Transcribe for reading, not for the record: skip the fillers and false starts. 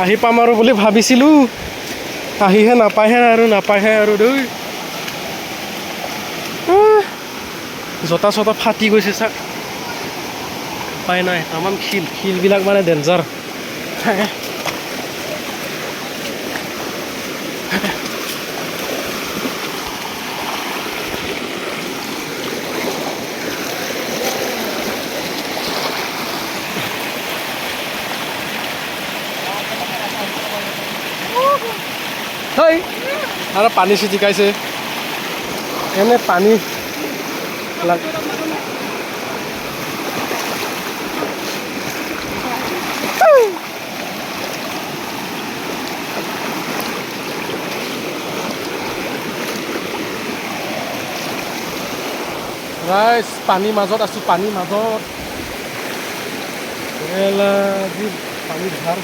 আহি পাম আৰু বুলি ভাবিছিলোঁ, আহিহে নাপায়হে আৰু দেই। জোতা চোতা ফাটি গৈছে চাক, উপায় নাই। তামাম শিলবিলাক মানে ডেঞ্জাৰ। হয় আৰু পানী ছিটিকাইছে, এনে পানী ৰাইজ পানীৰ মাজত আছোঁ, পানীৰ মাজত পানী ধাৰ